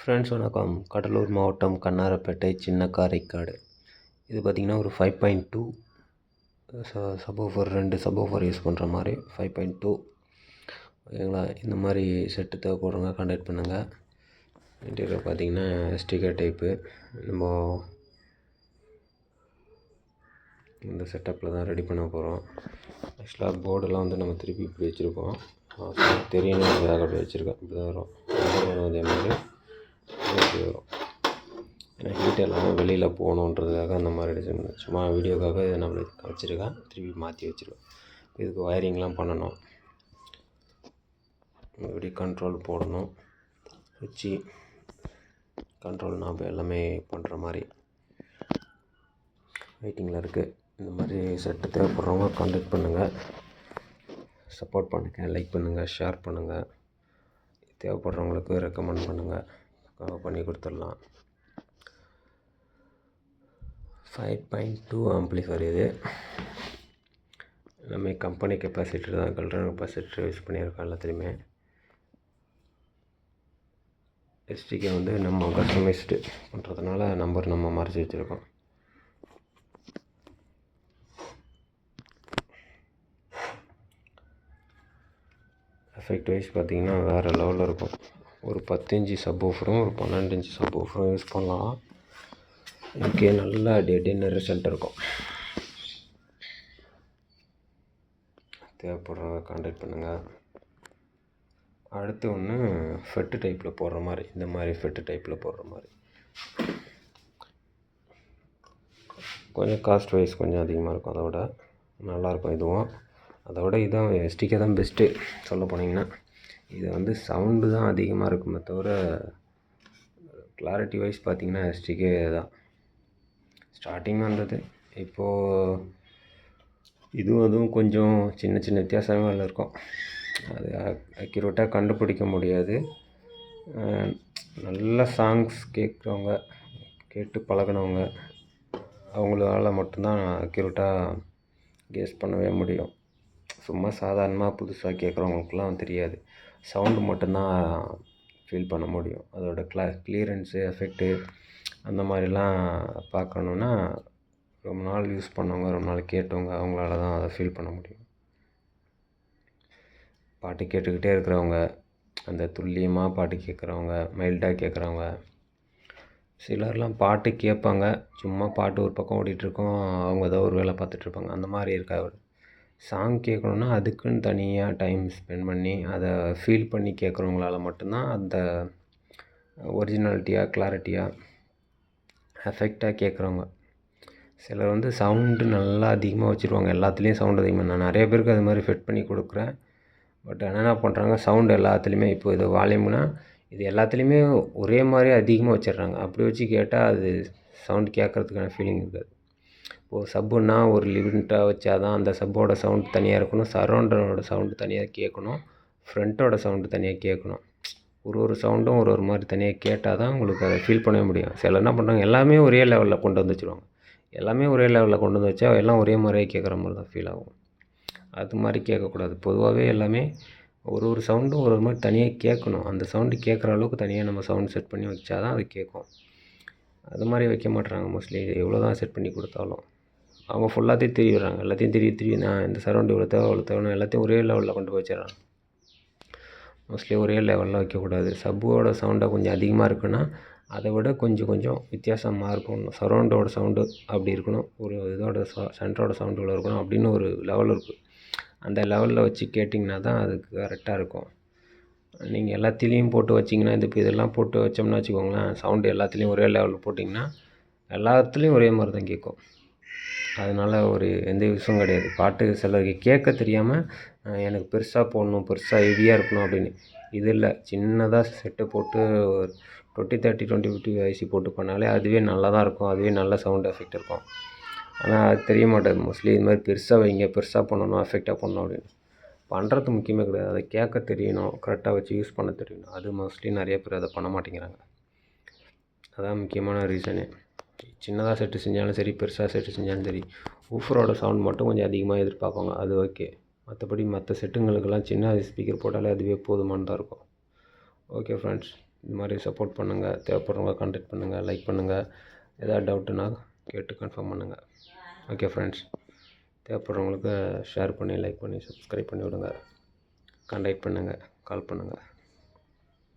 Friends வணக்கம். கடலூர் மாவட்டம் கண்ணாரப்பேட்டை சின்ன காரைக்காடு. இது பார்த்திங்கன்னா ஒரு 5.2 சப்வூஃபர் 2 சப்வூஃபர் யூஸ் பண்ணுற மாதிரி 5.2 ஓகேங்களா. இந்த மாதிரி செட்டு தேவைப்படுறவங்க கான்டாக்ட் பண்ணுங்கள். இன்டீரியர் பார்த்திங்கன்னா ஸ்டிக்கர் டைப்பு. நம்ம இந்த செட்டப்பில் தான் ரெடி பண்ண போகிறோம். ஆக்சுவலாக போர்டெல்லாம் வந்து நம்ம திருப்பி இப்படி வச்சுருக்கோம். தெரியணுன்றதுக்காக அப்படி வச்சுருக்கேன். இப்படி தான் வரும். அதே மாதிரி இப்படி வரும். ஏன்னா ஹீட் எல்லாமே வெளியில் போகணுன்றதுக்காக அந்த மாதிரி டிசைன் சும்மா வீடியோக்காக இதை நம்ம வச்சுருக்கேன். திருப்பி மாற்றி வச்சுருக்கேன். இதுக்கு ஒயரிங்லாம் பண்ணணும். இப்படி கண்ட்ரோல் போடணும். வச்சு கண்ட்ரோல் நாப எல்லாமே பண்ணுற மாதிரி வெயிட்டிங்கில் இருக்குது. இந்த மாதிரி செட்டு தேவைப்படுறவங்க கான்டாக்ட் பண்ணுங்கள். சப்போர்ட் பண்ணுங்கள், லைக் பண்ணுங்கள், ஷேர் பண்ணுங்கள். தேவைப்படுறவங்களுக்கு ரெக்கமெண்ட் பண்ணுங்கள், பண்ணி கொடுத்துடலாம். 5.2 ஆம்ப்ளிஃபையர் இது. எல்லாமே கம்பெனி கெப்பாசிட்டர் தான், கல்ட்ரான் கெப்பாசிட்டர் யூஸ் பண்ணியிருக்கோம் எல்லாத்துலேயுமே. எஸ்டிகே வந்து நம்ம கஸ்டமைஸ்டு பண்ணுறதுனால நம்பர் நம்ம மறைச்சி வச்சுருக்கோம். எஃபெக்ட் வைஸ் பார்த்திங்கன்னா வேறு லெவலில் இருக்கும். ஒரு 10 இன்ச்சு சப்வூஃபரும் ஒரு 12 இன்ச்சு சப்வூஃபரும் யூஸ் பண்ணலாம். இதுக்கே நல்ல டின்னர் ரிசல்ட் இருக்கும். தேவைப்படுறவங்க கான்டாக்ட் பண்ணுங்கள். அடுத்து ஒன்று ஃபெட்டு டைப்பில் போடுற மாதிரி, இந்த மாதிரி ஃபெட்டு டைப்பில் போடுற மாதிரி கொஞ்சம் காஸ்ட் வைஸ் கொஞ்சம் அதிகமாக இருக்கும். அதோட நல்லாயிருக்கும் இதுவும். அதோட இதுதான் எஸ்டிகே தான் பெஸ்ட்டு சொல்ல போனீங்கன்னா. இது வந்து சவுண்டு தான் அதிகமாக இருக்குமே தவிர கிளாரிட்டி வைஸ் பார்த்திங்கன்னா எஸ்டிகே தான் ஸ்டார்டிங் வந்தது. இப்போது அதுவும் கொஞ்சம் சின்ன சின்ன வித்தியாசங்கள் இருக்கும். அது அக்யூரேட்டாக கண்டுபிடிக்க முடியாது. நல்ல சாங்ஸ் கேட்குறவங்க, கேட்டு பழகினவங்க அவங்களால மட்டும்தான் அக்யூரேட்டாக கெஸ் பண்ணவே முடியும். சும்மா சாதாரணமாக புதுசாக கேட்குறவங்களுக்குலாம் தெரியாது. சவுண்டு மட்டும்தான் ஃபீல் பண்ண முடியும். அதோட கிளியரன்ஸு, எஃபெக்ட்டு அந்த மாதிரிலாம் பார்க்கணுன்னா ரொம்ப நாள் யூஸ் பண்ணவங்க, ரொம்ப நாள் கேட்டவங்க அவங்களால தான் அதை ஃபீல் பண்ண முடியும். பாட்டு கேட்டுக்கிட்டே இருக்கிறவங்க, அந்த துல்லியமாக பாட்டு கேட்குறவங்க, மைல்டாக கேட்குறவங்க, சிலர்லாம் பாட்டு கேட்பாங்க, சும்மா பாட்டு ஒரு பக்கம் ஓடிட்டுருக்கோம், அவங்க ஏதோ ஒரு வேலை பார்த்துட்ருப்பாங்க. அந்த மாதிரி இருக்கா. சாங் கேட்கணுன்னா அதுக்குன்னு தனியாக டைம் ஸ்பெண்ட் பண்ணி அதை ஃபீல் பண்ணி கேட்குறவங்களால மட்டும்தான் அந்த ஒரிஜினாலிட்டியாக, கிளாரிட்டியாக, எஃபெக்டாக கேட்குறவங்க. சிலர் வந்து சவுண்டு நல்லா அதிகமாக வச்சுருவாங்க. எல்லாத்துலேயும் சவுண்டு அதிகமாக. நான் நிறைய பேருக்கு அது மாதிரி ஃபிட் பண்ணி கொடுக்குறேன். பட் என்ன பண்ணுறாங்க, சவுண்டு எல்லாத்துலேயுமே இப்போ இது வால்யூம்னா இது எல்லாத்துலேயுமே ஒரே மாதிரி அதிகமாக வச்சிடுறாங்க. அப்படி வச்சு கேட்டால் அது சவுண்டு கேட்குறதுக்கான ஃபீலிங் இருக்காது. இப்போது சப்புன்னா ஒரு லிமிட்டாக வச்சா தான் அந்த சப்போட சவுண்டு தனியாக இருக்கணும், சரௌண்டரோட சவுண்டு தனியாக கேட்கணும், ஃப்ரண்ட்டோட சவுண்டு தனியாக கேட்கணும். ஒரு சவுண்டும் ஒரு மாதிரி தனியாக கேட்டால் தான் உங்களுக்கு அதை ஃபீல் பண்ணவே முடியும். சிலர் என்ன பண்ணுறாங்க, எல்லாமே ஒரே லெவலில் கொண்டு வந்து வச்சுருவாங்க. எல்லாமே ஒரே லெவலில் கொண்டு வந்து வச்சா எல்லாம் ஒரே மாதிரியே கேட்குற மாதிரி தான் ஃபீல் ஆகும். அது மாதிரி கேட்கக்கூடாது. பொதுவாகவே எல்லாமே ஒரு சவுண்டும் ஒரு மாதிரி தனியாக கேட்கணும். அந்த சவுண்டு கேட்குற அளவுக்கு தனியாக நம்ம சவுண்ட் செட் பண்ணி வச்சா தான் அது கேட்கும். அது மாதிரி வைக்க மாட்டுறாங்க மோஸ்ட்லி. எவ்வளோ தான் செட் பண்ணி கொடுத்தாலும் அவங்க ஃபுல்லாத்தையும் திரிவிடுறாங்க. எல்லாத்தையும் திரி நான் இந்த சரௌண்ட் இவ்வளோ தேவை எல்லாத்தையும் ஒரே லெவலில் கொண்டு போய் வச்சிடறாங்க. மோஸ்ட்லி ஒரே லெவலில் வைக்கக்கூடாது. சப்போட சவுண்டை கொஞ்சம் அதிகமாக இருக்குன்னா அதை விட கொஞ்சம் வித்தியாசமாக இருக்கணும். சரௌண்டோட சவுண்டு அப்படி இருக்கணும், ஒரு இதோட சென்டரோட சவுண்டு இவ்வளோ இருக்கணும் அப்படின்னு ஒரு லெவல் இருக்குது. அந்த லெவலில் வச்சு கேட்டிங்கன்னா தான் அதுக்கு கரெக்டாக இருக்கும். நீங்கள் எல்லாத்துலேயும் போட்டு வச்சிங்கன்னா, இப்போ இதெல்லாம் போட்டு வச்சோம்னா வச்சுக்கோங்களேன், சவுண்டு எல்லாத்துலேயும் ஒரே லெவலில் போட்டிங்கன்னா எல்லாத்துலேயும் ஒரே மாதிரி தான் கேட்கும். அதனால் எந்த யூஸும் கிடையாது. பாட்டு சிலருக்கு கேட்க தெரியாமல் எனக்கு பெருசாக போடணும், பெருசாக ஹெவியாக இருக்கணும் அப்படின்னு. இது இல்லை, சின்னதாக செட்டு போட்டு 2030, 2050 ஐசி போட்டு பண்ணாலே அதுவே நல்லா தான் இருக்கும். அதுவே நல்ல சவுண்ட் எஃபெக்ட் இருக்கும். ஆனால் அது தெரிய மாட்டேது. மோஸ்ட்லி இது மாதிரி பெருசாக வைங்க, பெருசாக பண்ணணும், எஃபெக்டாக பண்ணணும் அப்படின்னு. பண்ணுறது முக்கியமே கிடையாது. அதை கேட்க தெரியணும், கரெக்டாக வச்சு யூஸ் பண்ண தெரியணும். அது மோஸ்ட்லி நிறைய பேர் அதை பண்ண மாட்டேங்கிறாங்க. அதான் முக்கியமான ரீசனே. சின்னதாக செட்டு செஞ்சாலும் சரி, பெருசாக செட்டு செஞ்சாலும் சரி, ஊஃபரோட சவுண்ட் மட்டும் கொஞ்சம் அதிகமாக எதிர்பார்ப்பாங்க. அது ஓகே. மற்றபடி மற்ற செட்டுங்களுக்கெல்லாம் சின்ன ஸ்பீக்கர் போட்டாலே அதுவே போதுமானதாக இருக்கும். Okay friends. இந்த மாதிரி சப்போர்ட் பண்ணுங்கள். தேவைப்படுறவங்க கான்டாக்ட் பண்ணுங்கள், லைக் பண்ணுங்கள். எதாவது டவுட்டுன்னா கேட்டு கன்ஃபார்ம் பண்ணுங்கள். ஓகே ஃப்ரெண்ட்ஸ், தேவைப்படுறவங்களுக்கு ஷேர் பண்ணி, லைக் பண்ணி, சப்ஸ்கிரைப் பண்ணி விடுங்க. கான்டாக்ட் பண்ணுங்கள், கால் பண்ணுங்கள்.